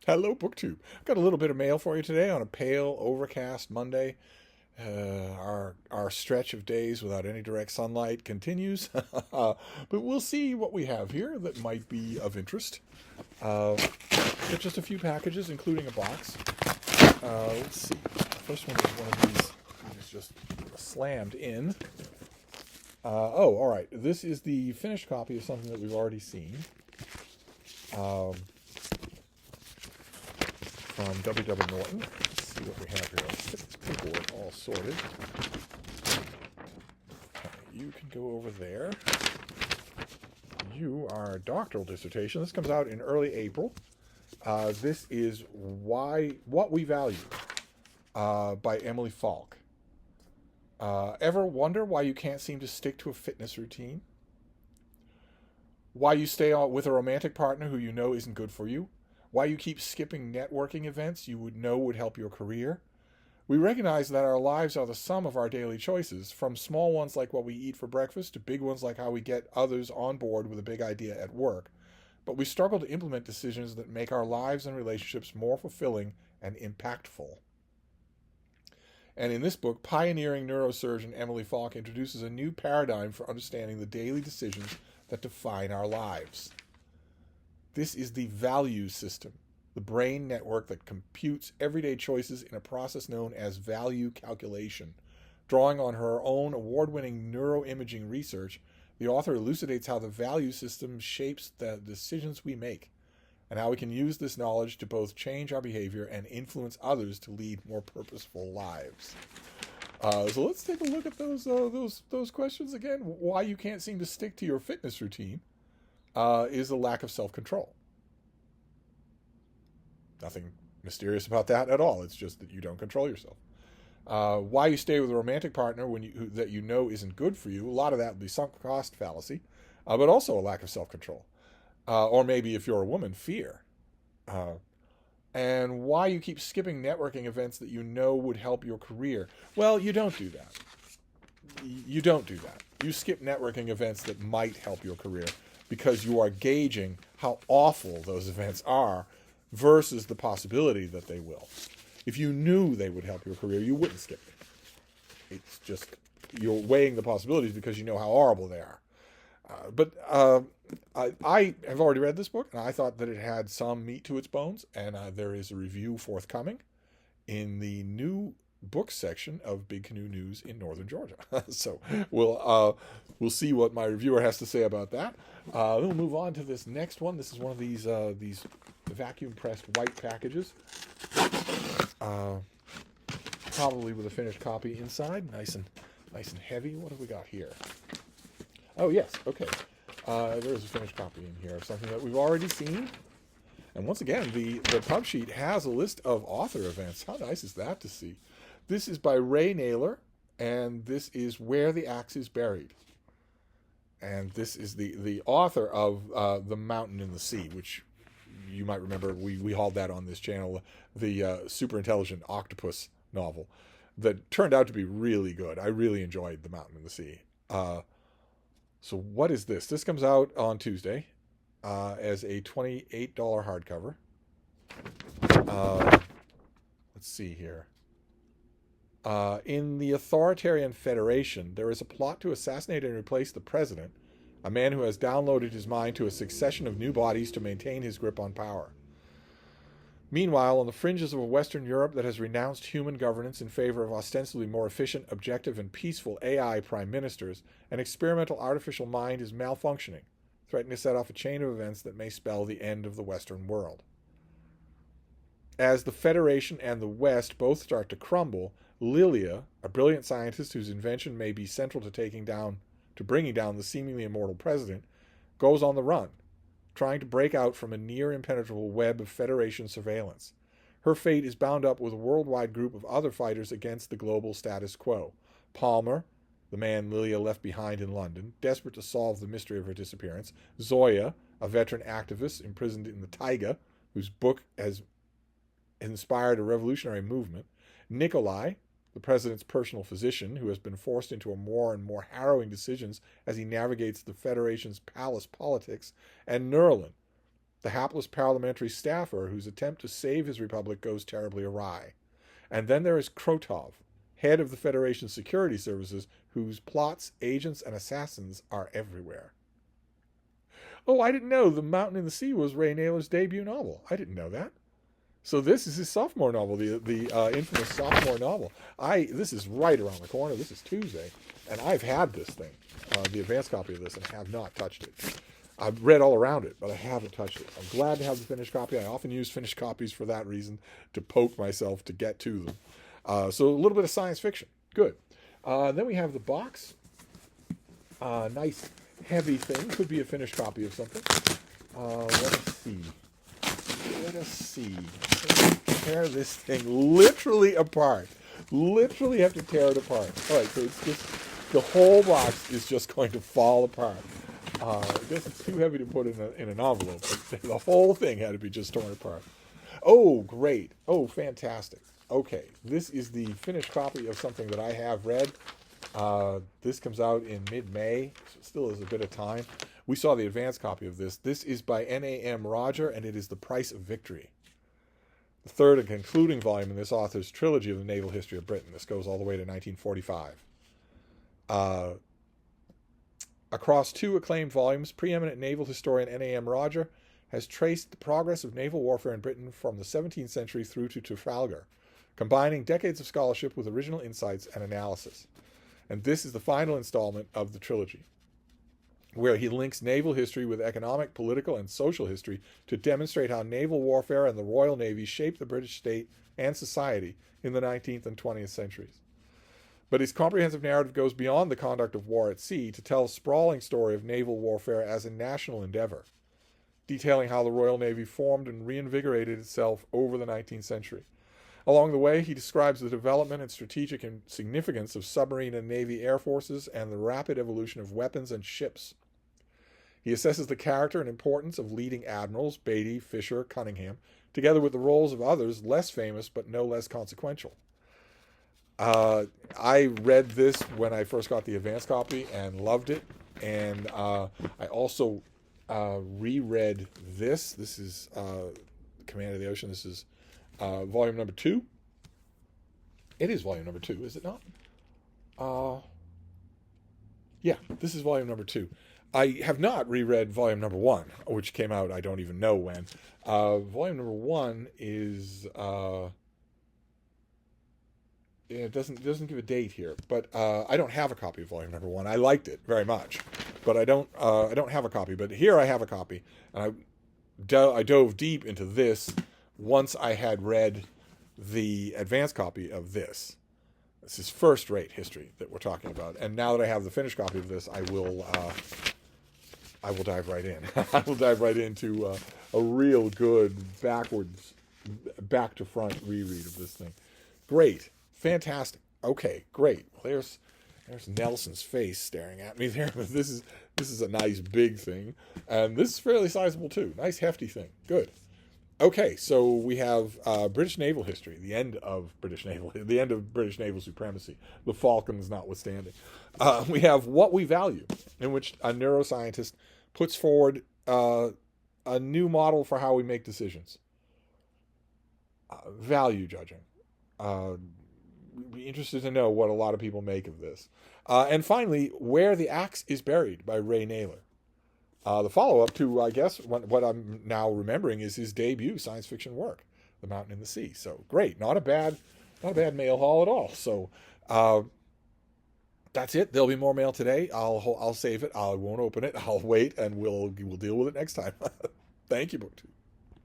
Hello, BookTube. Got a little bit of mail for you today on a pale, overcast Monday. Our stretch of days without any direct sunlight continues, but we'll see what we have here that might be of interest. Got just a few packages, including a box. Let's see. The first one is one of these. It's just slammed in. All right. This is the finished copy of something that we've already seen. From W. W. Norton. Let's see what we have here. Let's get this paperwork all sorted. You can go over there. Our doctoral dissertation. This comes out in early April. This is What We Value by Emily Falk. Ever wonder why you can't seem to stick to a fitness routine? Why you stay with a romantic partner who you know isn't good for you? Why you keep skipping networking events you would help your career? We recognize that our lives are the sum of our daily choices, from small ones like what we eat for breakfast to big ones like how we get others on board with a big idea at work. But we struggle to implement decisions that make our lives and relationships more fulfilling and impactful. And in this book, pioneering neurosurgeon Emily Falk introduces a new paradigm for understanding the daily decisions that define our lives. This is the value system, the brain network that computes everyday choices in a process known as value calculation. Drawing on her own award-winning neuroimaging research, the author elucidates how the value system shapes the decisions we make, and how we can use this knowledge to both change our behavior and influence others to lead more purposeful lives. So let's take a look at those questions again. Why you can't seem to stick to your fitness routine is a lack of self-control. Nothing mysterious about that at all. It's just that you don't control yourself. Why you stay with a romantic partner that you know isn't good for you? A lot of that would be sunk cost fallacy, but also a lack of self-control. Or maybe if you're a woman, fear. And why you keep skipping networking events that you know would help your career? Well, you don't do that. You don't do that. You skip networking events that might help your career because you are gauging how awful those events are versus the possibility that they will. If you knew they would help your career, you wouldn't skip it. It's just you're weighing the possibilities because you know how horrible they are. But I have already read this book, and I thought that it had some meat to its bones, and there is a review forthcoming in the new book section of Big Canoe News in Northern Georgia. So we'll see what my reviewer has to say about that. Then we'll move on to this next one. This is one of these vacuum pressed white packages, probably with a finished copy inside, nice and heavy. What have we got here? Oh yes, okay. There is a finished copy in here of something that we've already seen. And once again, the pub sheet has a list of author events. How nice is that to see? This is by Ray Naylor, and this is Where the Axe is Buried. And this is the author of The Mountain in the Sea, which you might remember we hauled that on this channel, the super intelligent octopus novel that turned out to be really good. I really enjoyed The Mountain in the Sea. So what is this? This comes out on Tuesday as a $28 hardcover. Let's see here. In the authoritarian federation, there is a plot to assassinate and replace the president, a man who has downloaded his mind to a succession of new bodies to maintain his grip on power. Meanwhile, on the fringes of a Western Europe that has renounced human governance in favor of ostensibly more efficient, objective, and peaceful AI prime ministers, an experimental artificial mind is malfunctioning, threatening to set off a chain of events that may spell the end of the Western world. As the Federation and the West both start to crumble, Lilia, a brilliant scientist whose invention may be central to bringing down the seemingly immortal president, goes on the run, trying to break out from a near impenetrable web of Federation surveillance. Her fate is bound up with a worldwide group of other fighters against the global status quo. Palmer, the man Lilia left behind in London, desperate to solve the mystery of her disappearance. Zoya, a veteran activist imprisoned in the taiga, whose book has inspired a revolutionary movement. Nikolai, the president's personal physician, who has been forced into more and more harrowing decisions as he navigates the Federation's palace politics. And Nerlin, the hapless parliamentary staffer whose attempt to save his republic goes terribly awry. And then there is Krotov, head of the Federation's security services, whose plots, agents, and assassins are everywhere. Oh, I didn't know The Mountain in the Sea was Ray Naylor's debut novel. I didn't know that. So this is his sophomore novel, the infamous sophomore novel. This is right around the corner. This is Tuesday, and I've had this thing, the advanced copy of this, and have not touched it. I've read all around it, but I haven't touched it. I'm glad to have the finished copy. I often use finished copies for that reason, to poke myself to get to them. So a little bit of science fiction. Good. Then we have the box. Nice, heavy thing. Could be a finished copy of something. Let us see. Tear this thing literally apart. Literally have to tear it apart. All right, so it's just, the whole box is just going to fall apart. I guess it's too heavy to put in an envelope. But the whole thing had to be just torn apart. Oh, great. Oh, fantastic. Okay, this is the finished copy of something that I have read. This comes out in mid-May, so it still is a bit of time. We saw the advanced copy of this. This is by N.A.M. Roger, and it is The Price of Victory, the third and concluding volume in this author's trilogy of the naval history of Britain. This goes all the way to 1945. Across two acclaimed volumes, preeminent naval historian N.A.M. Roger has traced the progress of naval warfare in Britain from the 17th century through to Trafalgar, combining decades of scholarship with original insights and analysis. And this is the final installment of the trilogy, where he links naval history with economic, political, and social history to demonstrate how naval warfare and the Royal Navy shaped the British state and society in the 19th and 20th centuries. But his comprehensive narrative goes beyond the conduct of war at sea to tell a sprawling story of naval warfare as a national endeavor, detailing how the Royal Navy formed and reinvigorated itself over the 19th century. Along the way, he describes the development and strategic significance of submarine and Navy air forces and the rapid evolution of weapons and ships. He assesses the character and importance of leading admirals, Beatty, Fisher, Cunningham, together with the roles of others less famous but no less consequential. I read this when I first got the advanced copy and loved it, and I also reread this. This is Command of the Ocean. This is volume number 2. It is volume number 2, is it not? Yeah, this is volume number 2. I have not reread volume number 1, which came out I don't even know when. Volume number 1 is it doesn't give a date here, but I don't have a copy of volume number 1. I liked it very much, but I don't have a copy. But here I have a copy, and I dove deep into this once I had read the advanced copy of this. This is first-rate history that we're talking about, and now that I have the finished copy of this, I will dive right in. I will dive right into a real good back to front reread of this thing. Great, fantastic. Okay, great. Well, there's Nelson's face staring at me there. But this is a nice big thing, and this is fairly sizable too. Nice hefty thing. Good. Okay, so we have British naval history, the end of British naval supremacy, the Falklands notwithstanding. We have What We Value, in which a neuroscientist puts forward a new model for how we make decisions. Value judging. We'd be interested to know what a lot of people make of this. And finally, Where the Axe is Buried by Ray Naylor. The follow-up to, I guess, what I'm now remembering is his debut science fiction work, The Mountain in the Sea. So great, not a bad mail haul at all. So that's it. There'll be more mail today. I'll save it. I won't open it. I'll wait, and we'll deal with it next time. Thank you, BookTube.